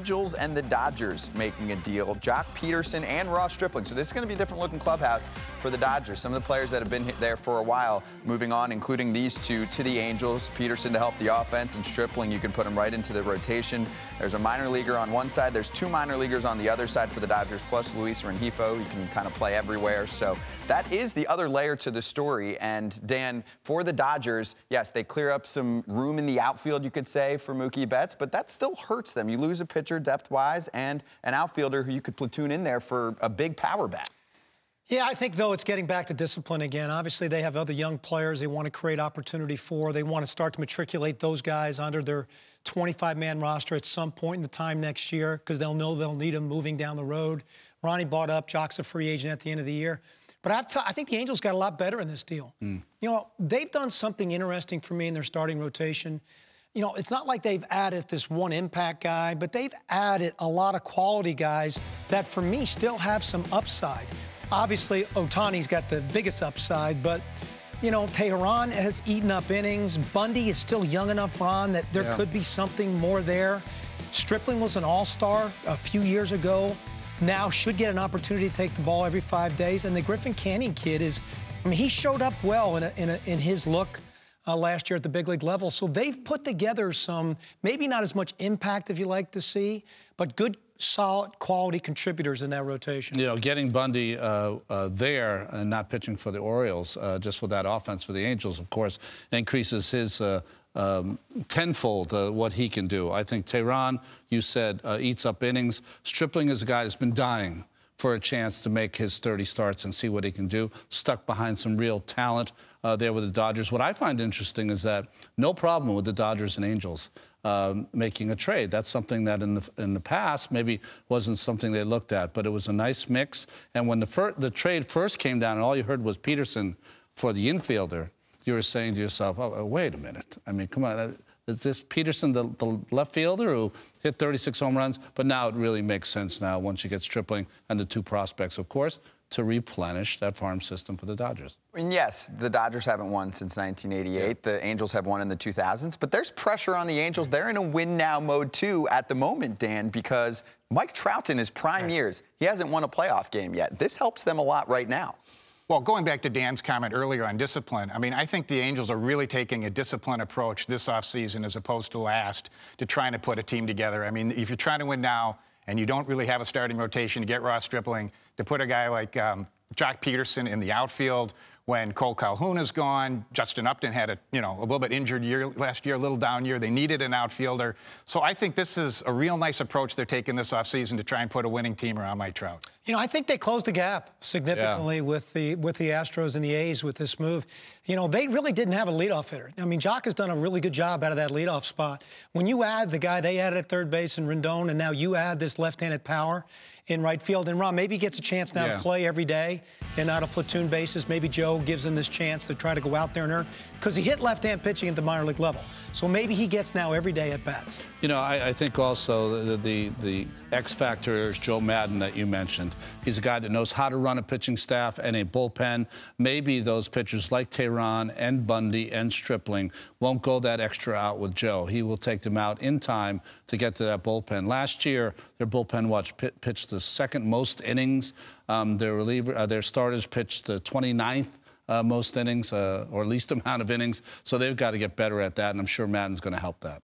Angels and the Dodgers making a deal. Jock Pederson and Ross Stripling. So this is going to be a different looking clubhouse for the Dodgers. Some of the players that have been there for a while moving on, including these two to the Angels. Pederson to help the offense, and Stripling, you can put him right into the rotation. There's a minor leaguer on one side. There's two minor leaguers on the other side for the Dodgers, plus Luis Rengifo. He can kind of play everywhere. So that is the other layer to the story. And Dan, for the Dodgers, yes, they clear up some room in the outfield, you could say, for Mookie Betts, but that still hurts them. You lose a pitcher depth-wise and an outfielder who you could platoon in there for a big power bat. Yeah, I think, though, it's getting back to discipline again. Obviously, they have other young players they want to create opportunity for. They want to start to matriculate those guys under their 25-man roster at some point in the time next year because they'll know they'll need them moving down the road. Ronnie bought up. Jock's a free agent at the end of the year. But I think the Angels got a lot better in this deal. You know, they've done something interesting for me in their starting rotation. You know, it's not like they've added this one impact guy, but they've added a lot of quality guys that, for me, still have some upside. Obviously, Ohtani's got the biggest upside, but, you know, Tehran has eaten up innings. Bundy is still young enough, Ron, that there could be something more there. Stripling was an all-star a few years ago. Now should get an opportunity to take the ball every 5 days. And the Griffin Canning kid is, I mean, he showed up well in his look last year at the big league level. So they've put together some, maybe not as much impact if you like to see, but good, solid, quality contributors in that rotation. You know, getting Bundy there and not pitching for the Orioles, just for that offense for the Angels, of course, increases his tenfold what he can do. I think Tehran, you said, eats up innings. Stripling is a guy that's been dying for a chance to make his 30 starts and see what he can do. Stuck behind some real talent there with the Dodgers. What I find interesting is that no problem with the Dodgers and Angels making a trade. That's something that in the past maybe wasn't something they looked at, but it was a nice mix. And when the trade first came down and all you heard was Pederson for the infielder, you were saying to yourself, oh, wait a minute. I mean, come on. Is this Pederson, the left fielder who hit 36 home runs? But now it really makes sense now once you get Stripling and the two prospects, of course, to replenish that farm system for the Dodgers. And yes, the Dodgers haven't won since 1988. The Angels have won in the 2000s. But there's pressure on the Angels. They're in a win-now mode, too, at the moment, Dan, because Mike Trout's in his prime years. He hasn't won a playoff game yet. This helps them a lot right now. Well, going back to Dan's comment earlier on discipline, I mean, I think the Angels are really taking a disciplined approach this offseason as opposed to last to trying to put a team together. I mean, if you're trying to win now and you don't really have a starting rotation to get Ross Stripling, to put a guy like Jock Pederson in the outfield when Cole Calhoun is gone. Justin Upton had a little bit injured year last year, a little down year. They needed an outfielder. So I think this is a real nice approach they're taking this offseason to try and put a winning team around Mike Trout. You know, I think they closed the gap significantly with the Astros and the A's with this move. You know, they really didn't have a leadoff hitter. I mean, Jock has done a really good job out of that leadoff spot. When you add the guy they added at third base in Rendon, and now you add this left-handed power in right field, and Ron maybe gets a chance now to play every day and on a platoon basis. Maybe Joe gives him this chance to try to go out there and earn, because he hit left-hand pitching at the minor league level. So maybe he gets now every day at bats. You know, I think also the X factor is Joe Madden that you mentioned. He's a guy that knows how to run a pitching staff and a bullpen. Maybe those pitchers like Tehran and Bundy and Stripling won't go that extra out with Joe. He will take them out in time to get to that bullpen. Last year, their bullpen pitched the second most innings. Their starters pitched the 29th most innings, or least amount of innings. So they've got to get better at that, and I'm sure Madden's going to help that.